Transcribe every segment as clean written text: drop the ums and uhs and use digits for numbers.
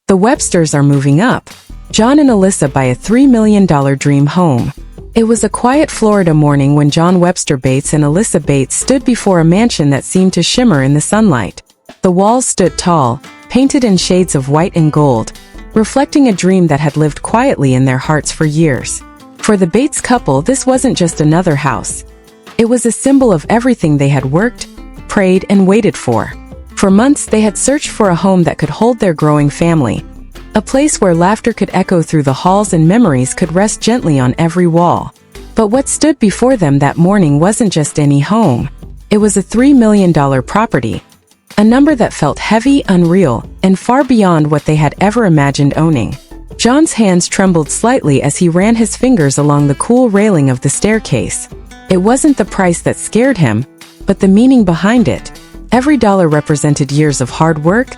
The Websters are moving up. John and Alyssa buy a $3 million dream home. It was a quiet Florida morning when John Webster Bates and Alyssa Bates stood before a mansion that seemed to shimmer in the sunlight. The walls stood tall, painted in shades of white and gold, reflecting a dream that had lived quietly in their hearts for years. For the Bates couple, this wasn't just another house. It was a symbol of everything they had worked, prayed, and waited for. For months, they had searched for a home that could hold their growing family. A place where laughter could echo through the halls and memories could rest gently on every wall. But what stood before them that morning wasn't just any home. It was a $3 million property. A number that felt heavy, unreal, and far beyond what they had ever imagined owning. John's hands trembled slightly as he ran his fingers along the cool railing of the staircase. It wasn't the price that scared him, but the meaning behind it. Every dollar represented years of hard work,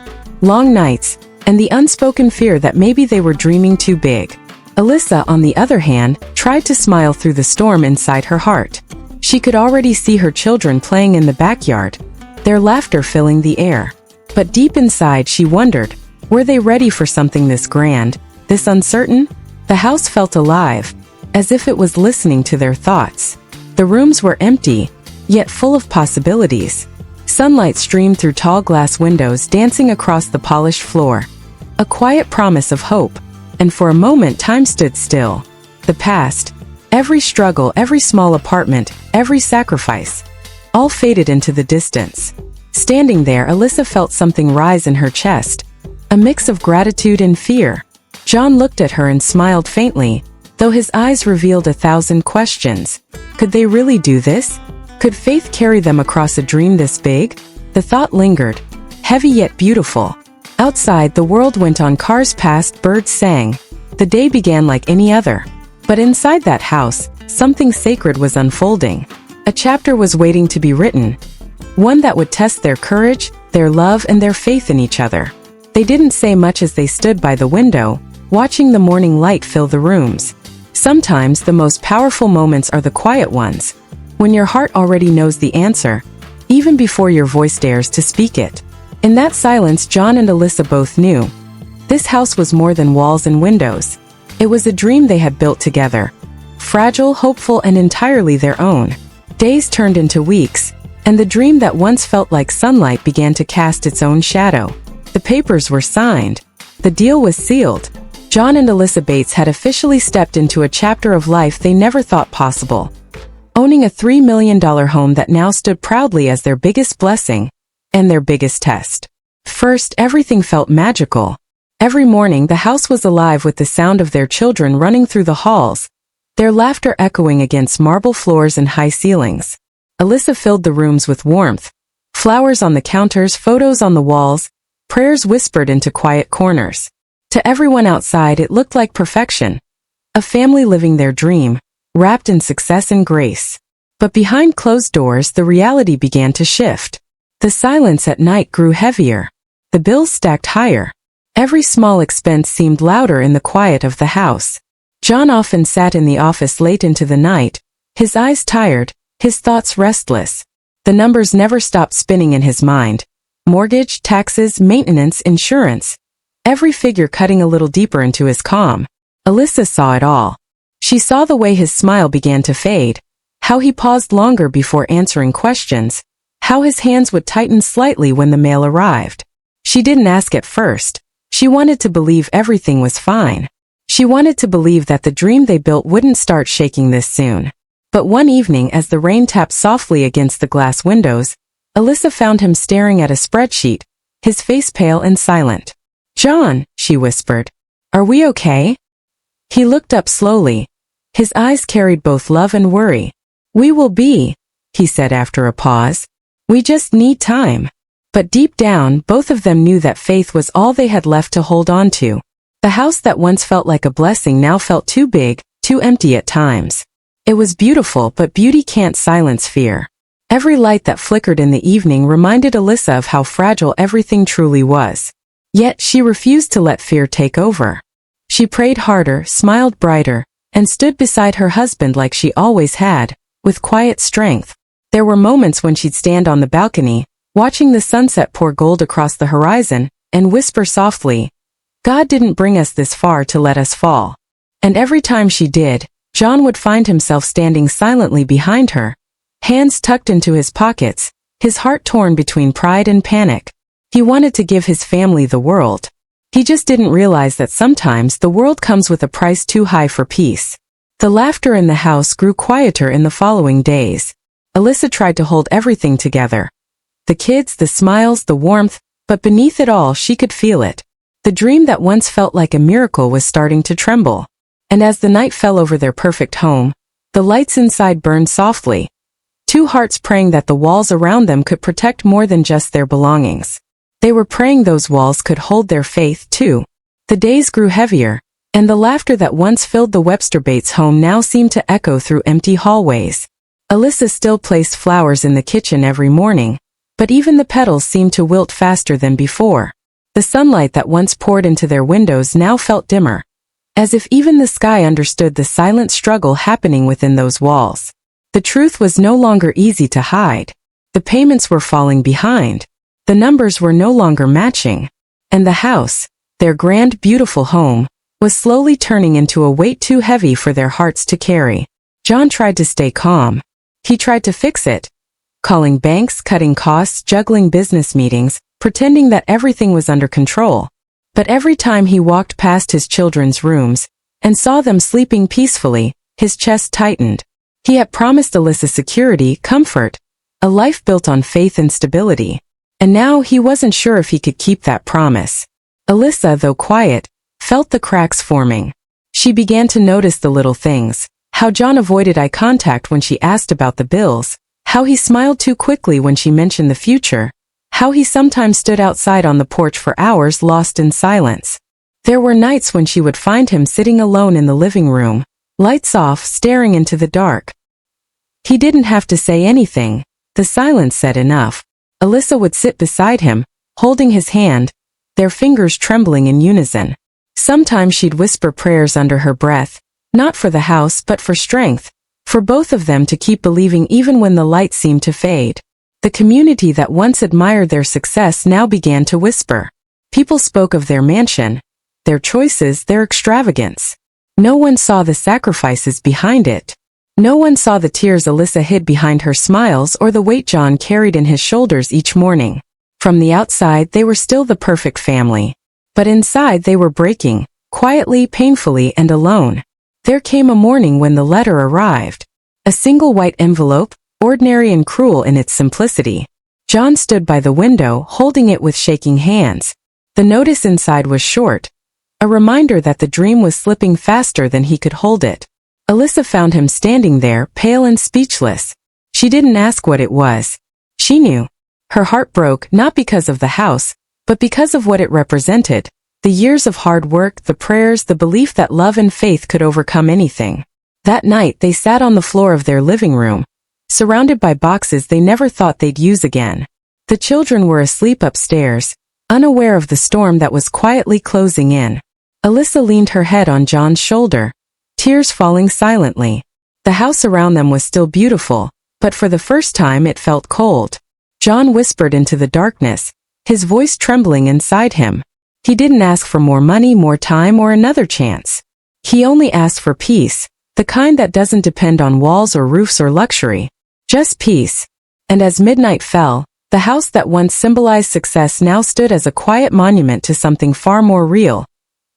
long nights, and the unspoken fear that maybe they were dreaming too big. Alyssa, on the other hand, tried to smile through the storm inside her heart. She could already see her children playing in the backyard, their laughter filling the air. But deep inside she wondered, were they ready for something this grand, this uncertain? The house felt alive, as if it was listening to their thoughts. The rooms were empty, yet full of possibilities. Sunlight streamed through tall glass windows, dancing across the polished floor. A quiet promise of hope, and for a moment time stood still. The past, every struggle, every small apartment, every sacrifice, all faded into the distance. Standing there, Alyssa felt something rise in her chest, a mix of gratitude and fear. John looked at her and smiled faintly, though his eyes revealed 1,000 questions. Could they really do this? Could faith carry them across a dream this big? The thought lingered, heavy yet beautiful. Outside, the world went on, cars passed, birds sang. The day began like any other. But inside that house, something sacred was unfolding. A chapter was waiting to be written. One that would test their courage, their love, and their faith in each other. They didn't say much as they stood by the window, watching the morning light fill the rooms. Sometimes the most powerful moments are the quiet ones, when your heart already knows the answer, even before your voice dares to speak it. In that silence, John and Alyssa both knew. This house was more than walls and windows. It was a dream they had built together. Fragile, hopeful, and entirely their own. Days turned into weeks, and the dream that once felt like sunlight began to cast its own shadow. The papers were signed. The deal was sealed. John and Alyssa Bates had officially stepped into a chapter of life they never thought possible. Owning a $3 million home that now stood proudly as their biggest blessing, and their biggest test. First, everything felt magical. Every morning, the house was alive with the sound of their children running through the halls, their laughter echoing against marble floors and high ceilings. Alyssa filled the rooms with warmth. Flowers on the counters, photos on the walls, prayers whispered into quiet corners. To everyone outside, it looked like perfection. A family living their dream, wrapped in success and grace. But behind closed doors, the reality began to shift. The silence at night grew heavier. The bills stacked higher. Every small expense seemed louder in the quiet of the house. John often sat in the office late into the night, his eyes tired, his thoughts restless. The numbers never stopped spinning in his mind. Mortgage, taxes, maintenance, insurance. Every figure cutting a little deeper into his calm. Alyssa saw it all. She saw the way his smile began to fade, how he paused longer before answering questions, how his hands would tighten slightly when the mail arrived. She didn't ask at first. She wanted to believe everything was fine. She wanted to believe that the dream they built wouldn't start shaking this soon. But one evening, as the rain tapped softly against the glass windows, Alyssa found him staring at a spreadsheet, his face pale and silent. "John," she whispered, "are we okay?" He looked up slowly. His eyes carried both love and worry. "We will be," he said after a pause. "We just need time." But deep down, both of them knew that faith was all they had left to hold on to. The house that once felt like a blessing now felt too big, too empty at times. It was beautiful, but beauty can't silence fear. Every light that flickered in the evening reminded Alyssa of how fragile everything truly was. Yet she refused to let fear take over. She prayed harder, smiled brighter, and stood beside her husband like she always had, with quiet strength. There were moments when she'd stand on the balcony, watching the sunset pour gold across the horizon, and whisper softly, God didn't bring us this far to let us fall. And every time she did, John would find himself standing silently behind her, hands tucked into his pockets, his heart torn between pride and panic. He wanted to give his family the world. He just didn't realize that sometimes the world comes with a price too high for peace. The laughter in the house grew quieter in the following days. Alyssa tried to hold everything together. The kids, the smiles, the warmth, but beneath it all she could feel it. The dream that once felt like a miracle was starting to tremble. And as the night fell over their perfect home, the lights inside burned softly. Two hearts praying that the walls around them could protect more than just their belongings. They were praying those walls could hold their faith too. The days grew heavier, and the laughter that once filled the Webster Bates home now seemed to echo through empty hallways. Alyssa still placed flowers in the kitchen every morning, but even the petals seemed to wilt faster than before. The sunlight that once poured into their windows now felt dimmer, as if even the sky understood the silent struggle happening within those walls. The truth was no longer easy to hide. The payments were falling behind. The numbers were no longer matching. And the house, their grand, beautiful home, was slowly turning into a weight too heavy for their hearts to carry. John tried to stay calm. He tried to fix it, calling banks, cutting costs, juggling business meetings, pretending that everything was under control. But every time he walked past his children's rooms and saw them sleeping peacefully, his chest tightened. He had promised Alyssa security, comfort, a life built on faith and stability. And now he wasn't sure if he could keep that promise. Alyssa, though quiet, felt the cracks forming. She began to notice the little things, how John avoided eye contact when she asked about the bills, how he smiled too quickly when she mentioned the future, how he sometimes stood outside on the porch for hours lost in silence. There were nights when she would find him sitting alone in the living room, lights off, staring into the dark. He didn't have to say anything. The silence said enough. Alyssa would sit beside him, holding his hand, their fingers trembling in unison. Sometimes she'd whisper prayers under her breath, not for the house but for strength, for both of them to keep believing even when the light seemed to fade. The community that once admired their success now began to whisper. People spoke of their mansion, their choices, their extravagance. No one saw the sacrifices behind it. No one saw the tears Alyssa hid behind her smiles or the weight John carried in his shoulders each morning. From the outside they were still the perfect family. But inside they were breaking, quietly, painfully, and alone. There came a morning when the letter arrived. A single white envelope, ordinary and cruel in its simplicity. John stood by the window, holding it with shaking hands. The notice inside was short, a reminder that the dream was slipping faster than he could hold it. Alyssa found him standing there, pale and speechless. She didn't ask what it was. She knew. Her heart broke, not because of the house, but because of what it represented. The years of hard work, the prayers, the belief that love and faith could overcome anything. That night they sat on the floor of their living room, surrounded by boxes they never thought they'd use again. The children were asleep upstairs, unaware of the storm that was quietly closing in. Alyssa leaned her head on John's shoulder, tears falling silently. The house around them was still beautiful, but for the first time it felt cold. John whispered into the darkness, his voice trembling inside him. He didn't ask for more money, more time, or another chance. He only asked for peace, the kind that doesn't depend on walls or roofs or luxury. Just peace. And as midnight fell, the house that once symbolized success now stood as a quiet monument to something far more real.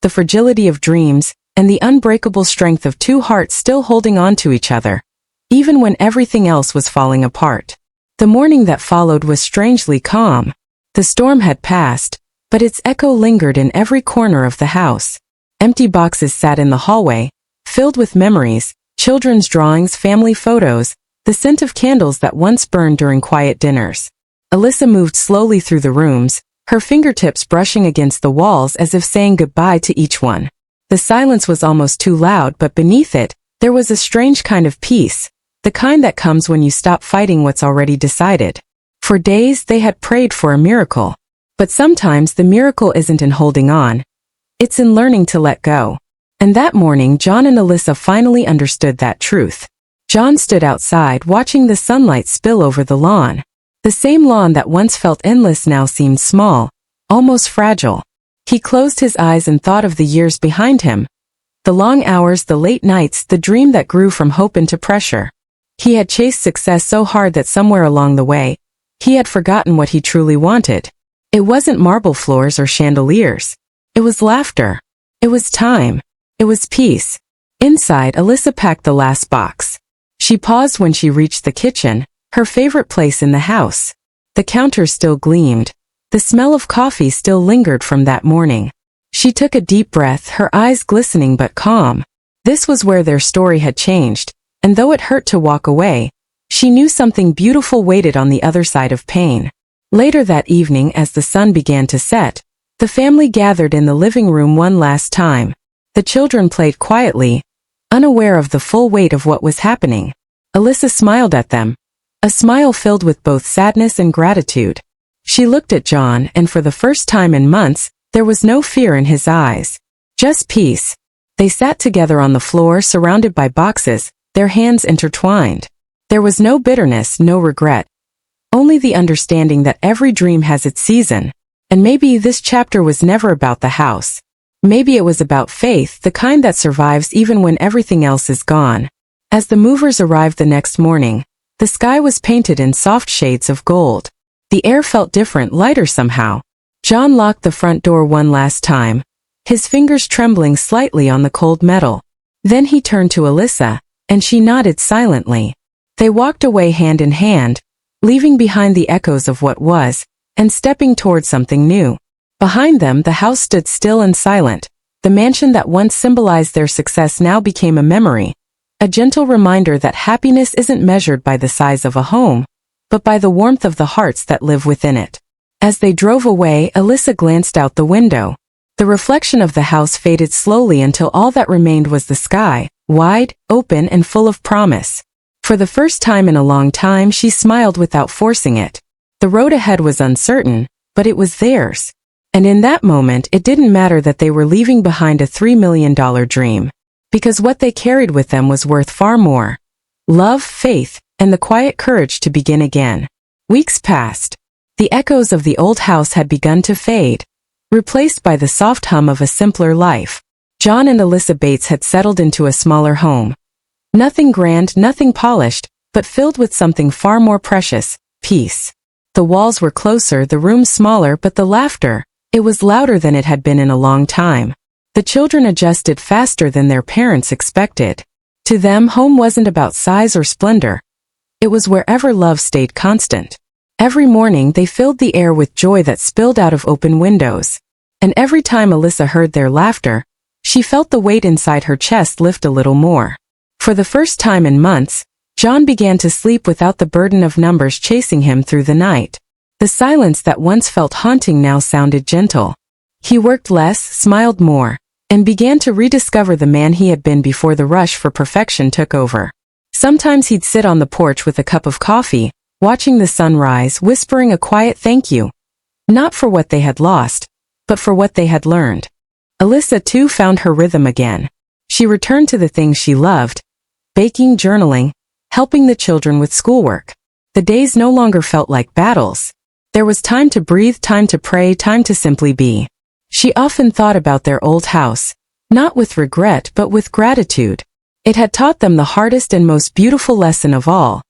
The fragility of dreams, and the unbreakable strength of two hearts still holding on to each other, even when everything else was falling apart. The morning that followed was strangely calm. The storm had passed, but its echo lingered in every corner of the house. Empty boxes sat in the hallway, filled with memories, children's drawings, family photos, the scent of candles that once burned during quiet dinners. Alyssa moved slowly through the rooms, her fingertips brushing against the walls as if saying goodbye to each one. The silence was almost too loud, but beneath it, there was a strange kind of peace, the kind that comes when you stop fighting what's already decided. For days they had prayed for a miracle. But sometimes the miracle isn't in holding on. It's in learning to let go. And that morning John and Alyssa finally understood that truth. John stood outside watching the sunlight spill over the lawn. The same lawn that once felt endless now seemed small, almost fragile. He closed his eyes and thought of the years behind him. The long hours, the late nights, the dream that grew from hope into pressure. He had chased success so hard that somewhere along the way, he had forgotten what he truly wanted. It wasn't marble floors or chandeliers. It was laughter. It was time. It was peace. Inside, Alyssa packed the last box. She paused when she reached the kitchen, her favorite place in the house. The counter still gleamed. The smell of coffee still lingered from that morning. She took a deep breath, her eyes glistening but calm. This was where their story had changed, and though it hurt to walk away, she knew something beautiful waited on the other side of pain. Later that evening, as the sun began to set, the family gathered in the living room one last time. The children played quietly, unaware of the full weight of what was happening. Alyssa smiled at them, a smile filled with both sadness and gratitude. She looked at John, and for the first time in months, there was no fear in his eyes. Just peace. They sat together on the floor surrounded by boxes, their hands intertwined. There was no bitterness, no regret. Only the understanding that every dream has its season. And maybe this chapter was never about the house. Maybe it was about faith, the kind that survives even when everything else is gone. As the movers arrived the next morning, the sky was painted in soft shades of gold. The air felt different, lighter somehow. John locked the front door one last time, his fingers trembling slightly on the cold metal. Then he turned to Alyssa, and she nodded silently. They walked away hand in hand, leaving behind the echoes of what was, and stepping toward something new. Behind them, the house stood still and silent. The mansion that once symbolized their success now became a memory, a gentle reminder that happiness isn't measured by the size of a home, but by the warmth of the hearts that live within it. As they drove away, Alyssa glanced out the window. The reflection of the house faded slowly until all that remained was the sky, wide, open, and full of promise. For the first time in a long time, she smiled without forcing it. The road ahead was uncertain, but it was theirs. And in that moment, it didn't matter that they were leaving behind a $3 million dream. Because what they carried with them was worth far more. Love, faith, and the quiet courage to begin again. Weeks passed. The echoes of the old house had begun to fade, replaced by the soft hum of a simpler life. John and Alyssa Bates had settled into a smaller home. Nothing grand, nothing polished, but filled with something far more precious, peace. The walls were closer, the room smaller, but the laughter, it was louder than it had been in a long time. The children adjusted faster than their parents expected. To them, home wasn't about size or splendor. It was wherever love stayed constant. Every morning they filled the air with joy that spilled out of open windows. And every time Alyssa heard their laughter, she felt the weight inside her chest lift a little more. For the first time in months, John began to sleep without the burden of numbers chasing him through the night. The silence that once felt haunting now sounded gentle. He worked less, smiled more, and began to rediscover the man he had been before the rush for perfection took over. Sometimes he'd sit on the porch with a cup of coffee, watching the sun rise, whispering a quiet thank you. Not for what they had lost, but for what they had learned. Alyssa too found her rhythm again. She returned to the things she loved, baking, journaling, helping the children with schoolwork. The days no longer felt like battles. There was time to breathe, time to pray, time to simply be. She often thought about their old house, not with regret but with gratitude. It had taught them the hardest and most beautiful lesson of all,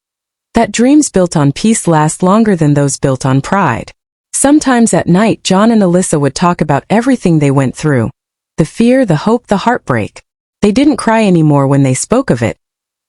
that dreams built on peace last longer than those built on pride. Sometimes at night, John and Alyssa would talk about everything they went through, the fear, the hope, the heartbreak. They didn't cry anymore when they spoke of it.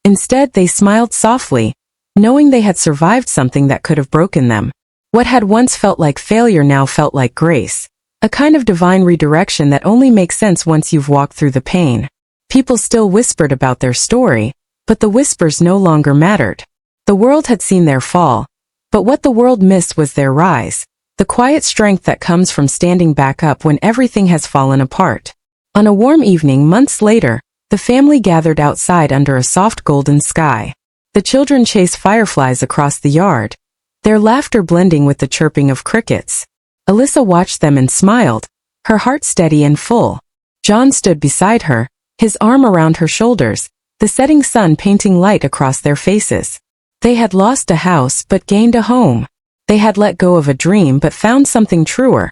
Instead, they smiled softly, knowing they had survived something that could have broken them. What had once felt like failure now felt like grace, a kind of divine redirection that only makes sense once you've walked through the pain. People still whispered about their story, but the whispers no longer mattered. The world had seen their fall, but what the world missed was their rise, the quiet strength that comes from standing back up when everything has fallen apart. On a warm evening months later, the family gathered outside under a soft golden sky. The children chased fireflies across the yard, their laughter blending with the chirping of crickets. Alyssa watched them and smiled, her heart steady and full. John stood beside her, his arm around her shoulders, the setting sun painting light across their faces. They had lost a house but gained a home. They had let go of a dream but found something truer.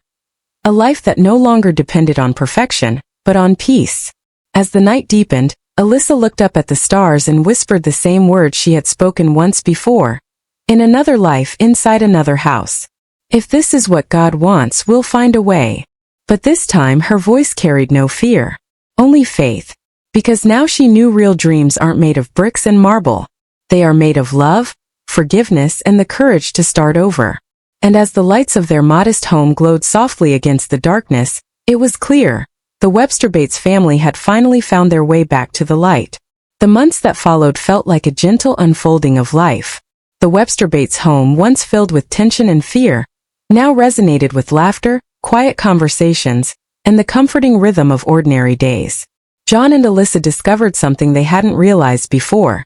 A life that no longer depended on perfection, but on peace. As the night deepened, Alyssa looked up at the stars and whispered the same words she had spoken once before. In another life, inside another house. If this is what God wants, we'll find a way. But this time her voice carried no fear. Only faith. Because now she knew real dreams aren't made of bricks and marble. They are made of love, forgiveness, and the courage to start over. And as the lights of their modest home glowed softly against the darkness, it was clear. The Webster Bates family had finally found their way back to the light. The months that followed felt like a gentle unfolding of life. The Webster Bates home, once filled with tension and fear, now resonated with laughter, quiet conversations, and the comforting rhythm of ordinary days. John and Alyssa discovered something they hadn't realized before.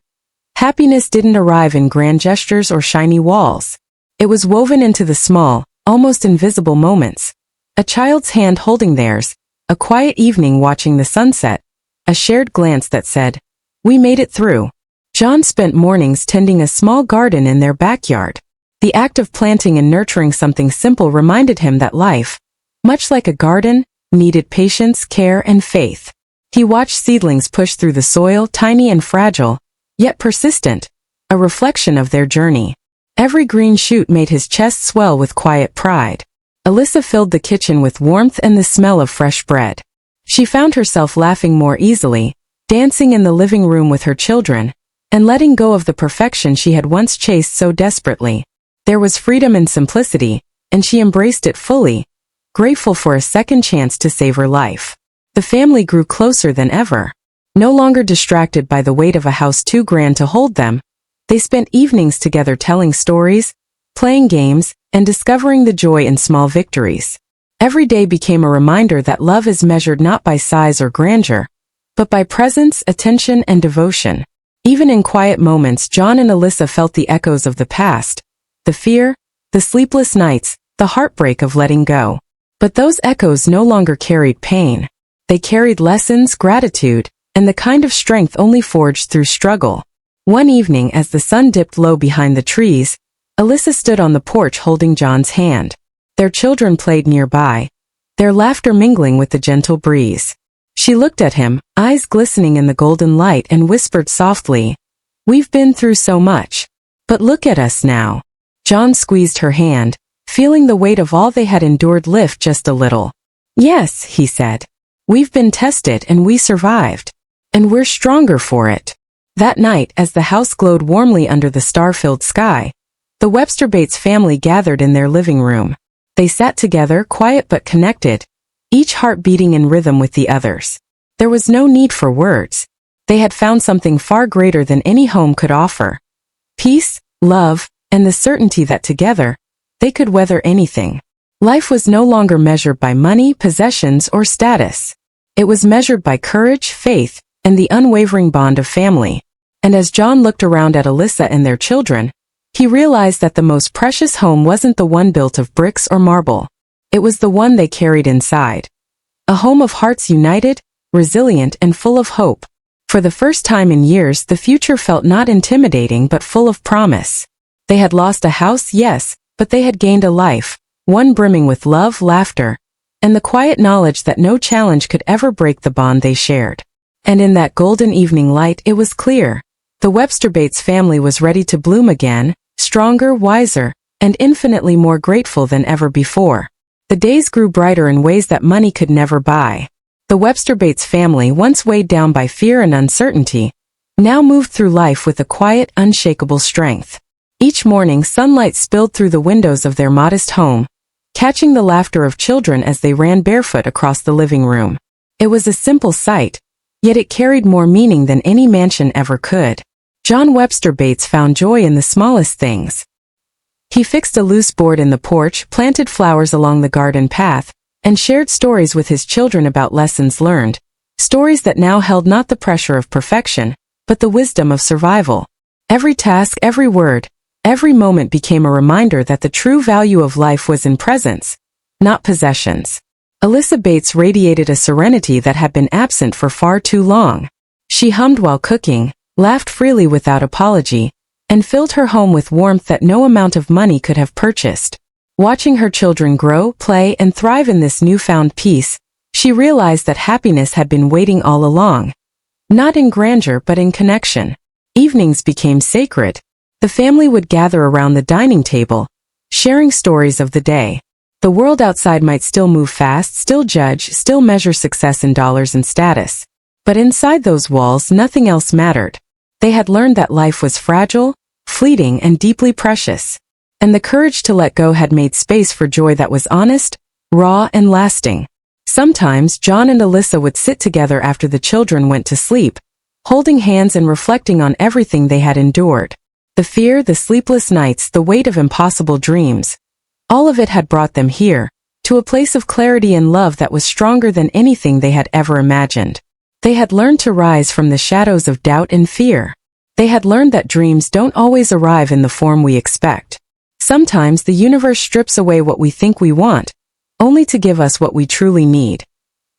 Happiness didn't arrive in grand gestures or shiny walls. It was woven into the small, almost invisible moments. A child's hand holding theirs, a quiet evening watching the sunset, a shared glance that said, "We made it through." John spent mornings tending a small garden in their backyard. The act of planting and nurturing something simple reminded him that life, much like a garden, needed patience, care, and faith. He watched seedlings push through the soil, tiny and fragile, yet persistent, a reflection of their journey. Every green shoot made his chest swell with quiet pride. Alyssa filled the kitchen with warmth and the smell of fresh bread. She found herself laughing more easily, dancing in the living room with her children, and letting go of the perfection she had once chased so desperately. There was freedom in simplicity, and she embraced it fully, grateful for a second chance to save her life. The family grew closer than ever. No longer distracted by the weight of a house too grand to hold them, they spent evenings together telling stories, playing games, and discovering the joy in small victories. Every day became a reminder that love is measured not by size or grandeur, but by presence, attention, and devotion. Even in quiet moments, John and Alyssa felt the echoes of the past, the fear, the sleepless nights, the heartbreak of letting go. But those echoes no longer carried pain. They carried lessons, gratitude, and the kind of strength only forged through struggle. One evening, as the sun dipped low behind the trees, Alyssa stood on the porch holding John's hand. Their children played nearby, their laughter mingling with the gentle breeze. She looked at him, eyes glistening in the golden light, and whispered softly, "We've been through so much. But look at us now." John squeezed her hand, feeling the weight of all they had endured lift just a little. "Yes," he said. "We've been tested and we survived. And we're stronger for it." That night, as the house glowed warmly under the star-filled sky, the Webster Bates family gathered in their living room. They sat together, quiet but connected, each heart beating in rhythm with the others. There was no need for words. They had found something far greater than any home could offer. Peace, love, and the certainty that together, they could weather anything. Life was no longer measured by money, possessions, or status. It was measured by courage, faith, and the unwavering bond of family. And as John looked around at Alyssa and their children, he realized that the most precious home wasn't the one built of bricks or marble. It was the one they carried inside. A home of hearts united, resilient, and full of hope. For the first time in years, the future felt not intimidating but full of promise. They had lost a house, yes, but they had gained a life, one brimming with love, laughter, and the quiet knowledge that no challenge could ever break the bond they shared. And in that golden evening light, it was clear. The Webster Bates family was ready to bloom again, stronger, wiser, and infinitely more grateful than ever before. The days grew brighter in ways that money could never buy. The Webster Bates family, once weighed down by fear and uncertainty, now moved through life with a quiet, unshakable strength. Each morning, sunlight spilled through the windows of their modest home, catching the laughter of children as they ran barefoot across the living room. It was a simple sight, yet it carried more meaning than any mansion ever could. John Webster Bates found joy in the smallest things. He fixed a loose board in the porch, planted flowers along the garden path, and shared stories with his children about lessons learned, stories that now held not the pressure of perfection, but the wisdom of survival. Every task, every word, every moment became a reminder that the true value of life was in presence, not possessions. Alyssa Bates radiated a serenity that had been absent for far too long. She hummed while cooking, laughed freely without apology, and filled her home with warmth that no amount of money could have purchased. Watching her children grow, play, and thrive in this newfound peace, she realized that happiness had been waiting all along. Not in grandeur but in connection. Evenings became sacred. The family would gather around the dining table, sharing stories of the day. The world outside might still move fast, still judge, still measure success in dollars and status. But inside those walls, nothing else mattered. They had learned that life was fragile, fleeting, and deeply precious. And the courage to let go had made space for joy that was honest, raw, and lasting. Sometimes John and Alyssa would sit together after the children went to sleep, holding hands and reflecting on everything they had endured. The fear, the sleepless nights, the weight of impossible dreams. All of it had brought them here, to a place of clarity and love that was stronger than anything they had ever imagined. They had learned to rise from the shadows of doubt and fear. They had learned that dreams don't always arrive in the form we expect. Sometimes the universe strips away what we think we want, only to give us what we truly need.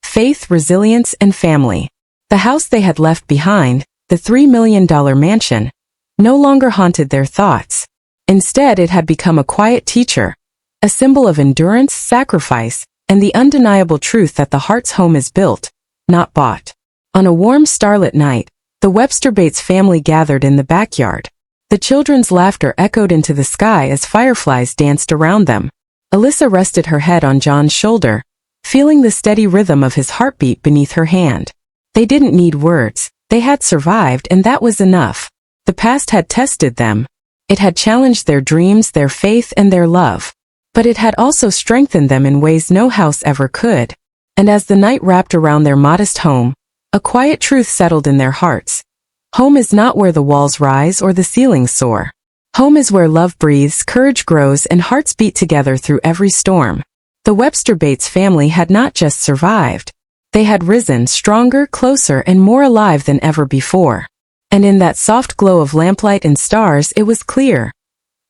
Faith, resilience, and family. The house they had left behind, the $3 million mansion, no longer haunted their thoughts. Instead, it had become a quiet teacher, a symbol of endurance, sacrifice, and the undeniable truth that the heart's home is built, not bought. On a warm starlit night, the Webster Bates family gathered in the backyard. The children's laughter echoed into the sky as fireflies danced around them. Alyssa rested her head on John's shoulder, feeling the steady rhythm of his heartbeat beneath her hand. They didn't need words. They had survived, and that was enough. The past had tested them. It had challenged their dreams, their faith, and their love. But it had also strengthened them in ways no house ever could. And as the night wrapped around their modest home, a quiet truth settled in their hearts. Home is not where the walls rise or the ceilings soar. Home is where love breathes, courage grows, and hearts beat together through every storm. The Webster Bates family had not just survived. They had risen, stronger, closer, and more alive than ever before. And in that soft glow of lamplight and stars, it was clear.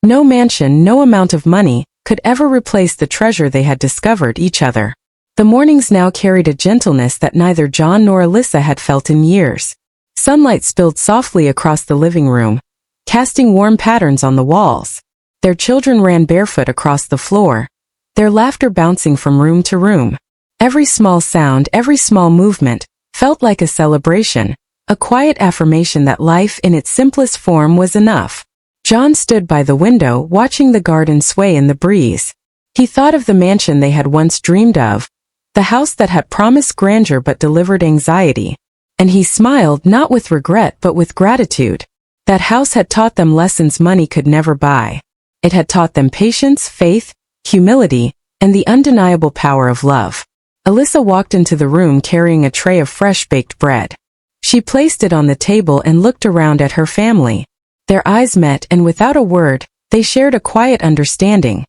No mansion, no amount of money, could ever replace the treasure they had discovered each other. The mornings now carried a gentleness that neither John nor Alyssa had felt in years. Sunlight spilled softly across the living room, casting warm patterns on the walls. Their children ran barefoot across the floor, their laughter bouncing from room to room. Every small sound, every small movement, felt like a celebration, a quiet affirmation that life in its simplest form was enough. John stood by the window, watching the garden sway in the breeze. He thought of the mansion they had once dreamed of, the house that had promised grandeur but delivered anxiety. And he smiled, not with regret but with gratitude. That house had taught them lessons money could never buy. It had taught them patience, faith, humility, and the undeniable power of love. Alyssa walked into the room carrying a tray of fresh baked bread. She placed it on the table and looked around at her family. Their eyes met, and without a word, they shared a quiet understanding.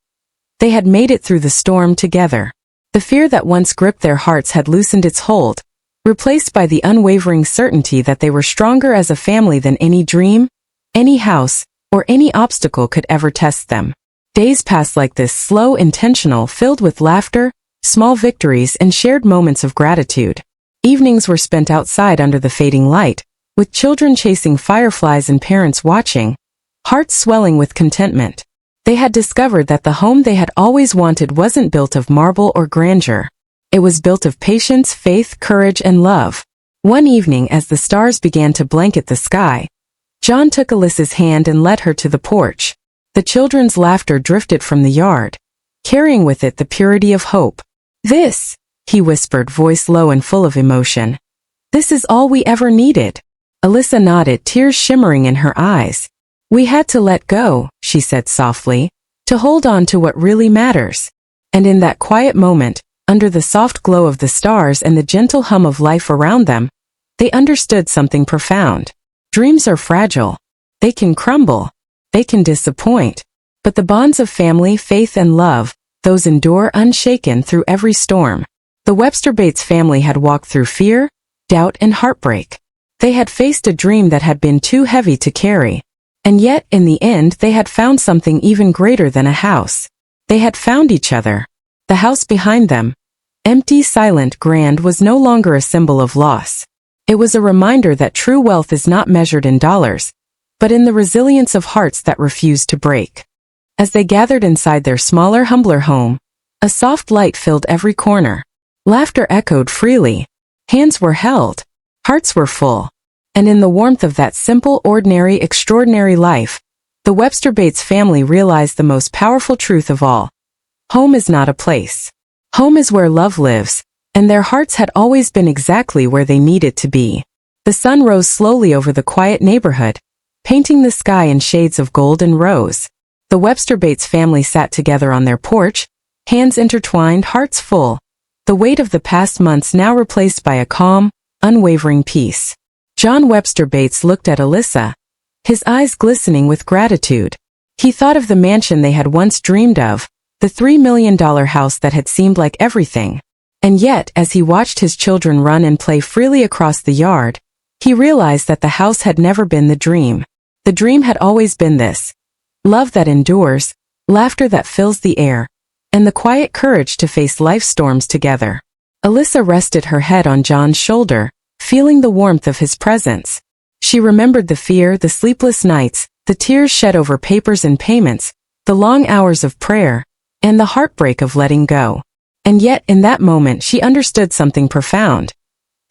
They had made it through the storm together. The fear that once gripped their hearts had loosened its hold, replaced by the unwavering certainty that they were stronger as a family than any dream, any house, or any obstacle could ever test them. Days passed like this, slow, intentional, filled with laughter, small victories, and shared moments of gratitude. Evenings were spent outside under the fading light, with children chasing fireflies and parents watching, hearts swelling with contentment. They had discovered that the home they had always wanted wasn't built of marble or grandeur. It was built of patience, faith, courage, and love. One evening, as the stars began to blanket the sky, John took Alyssa's hand and led her to the porch. The children's laughter drifted from the yard, carrying with it the purity of hope. "This," he whispered, voice low and full of emotion. "This is all we ever needed." Alyssa nodded, tears shimmering in her eyes. "We had to let go," she said softly, "to hold on to what really matters." And in that quiet moment, under the soft glow of the stars and the gentle hum of life around them, they understood something profound. Dreams are fragile. They can crumble. They can disappoint. But the bonds of family, faith, and love, those endure unshaken through every storm. The Webster Bates family had walked through fear, doubt, and heartbreak. They had faced a dream that had been too heavy to carry. And yet, in the end, they had found something even greater than a house. They had found each other. The house behind them, empty, silent, grand, was no longer a symbol of loss. It was a reminder that true wealth is not measured in dollars, but in the resilience of hearts that refuse to break. As they gathered inside their smaller, humbler home, a soft light filled every corner. Laughter echoed freely. Hands were held. Hearts were full. And in the warmth of that simple, ordinary, extraordinary life, the Webster Bates family realized the most powerful truth of all. Home is not a place. Home is where love lives, and their hearts had always been exactly where they needed to be. The sun rose slowly over the quiet neighborhood, painting the sky in shades of gold and rose. The Webster Bates family sat together on their porch, hands intertwined, hearts full, the weight of the past months now replaced by a calm, unwavering peace. John Webster Bates looked at Alyssa, his eyes glistening with gratitude. He thought of the mansion they had once dreamed of, the $3 million house that had seemed like everything. And yet, as he watched his children run and play freely across the yard, he realized that the house had never been the dream. The dream had always been this: love that endures, laughter that fills the air, and the quiet courage to face life's storms together. Alyssa rested her head on John's shoulder, feeling the warmth of his presence. She remembered the fear, the sleepless nights, the tears shed over papers and payments, the long hours of prayer, and the heartbreak of letting go. And yet, in that moment, she understood something profound.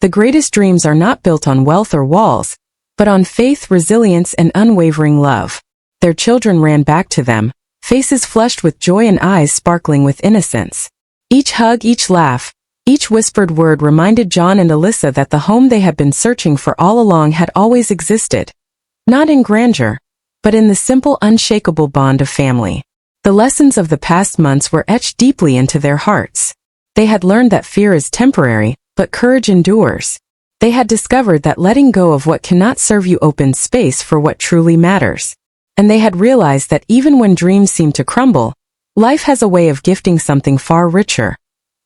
The greatest dreams are not built on wealth or walls, but on faith, resilience, and unwavering love. Their children ran back to them, faces flushed with joy and eyes sparkling with innocence. Each hug, each laugh, each whispered word reminded John and Alyssa that the home they had been searching for all along had always existed. Not in grandeur, but in the simple, unshakable bond of family. The lessons of the past months were etched deeply into their hearts. They had learned that fear is temporary, but courage endures. They had discovered that letting go of what cannot serve you opens space for what truly matters. And they had realized that even when dreams seem to crumble, life has a way of gifting something far richer.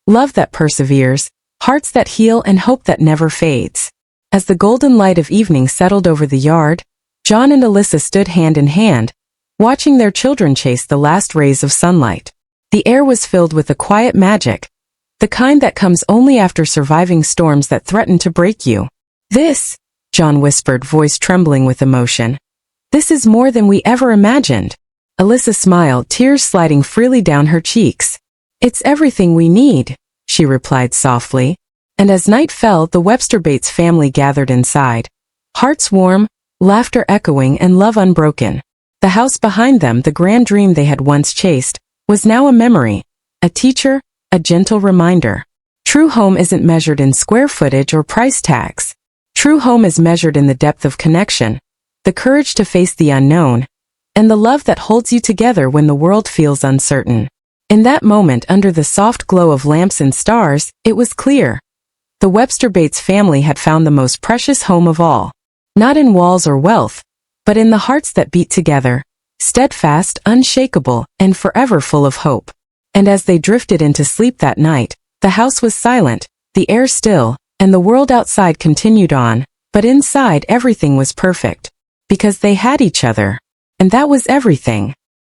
Love that perseveres, hearts that heal, and hope that never fades. As the golden light of evening settled over the yard, John and Alyssa stood hand in hand, watching their children chase the last rays of sunlight. The air was filled with a quiet magic, the kind that comes only after surviving storms that threaten to break you. "This," John whispered, voice trembling with emotion, "this is more than we ever imagined." Alyssa smiled, tears sliding freely down her cheeks. "It's everything we need," she replied softly. And as night fell, the Webster Bates family gathered inside, hearts warm, laughter echoing, and love unbroken. The house behind them, the grand dream they had once chased, was now a memory, a teacher, a gentle reminder. True home isn't measured in square footage or price tags. True home is measured in the depth of connection, the courage to face the unknown, and the love that holds you together when the world feels uncertain. In that moment, under the soft glow of lamps and stars, it was clear. The Webster Bates family had found the most precious home of all. Not in walls or wealth, but in the hearts that beat together, steadfast, unshakable, and forever full of hope. And as they drifted into sleep that night, the house was silent, the air still, and the world outside continued on, but inside everything was perfect. Because they had each other. And that was everything.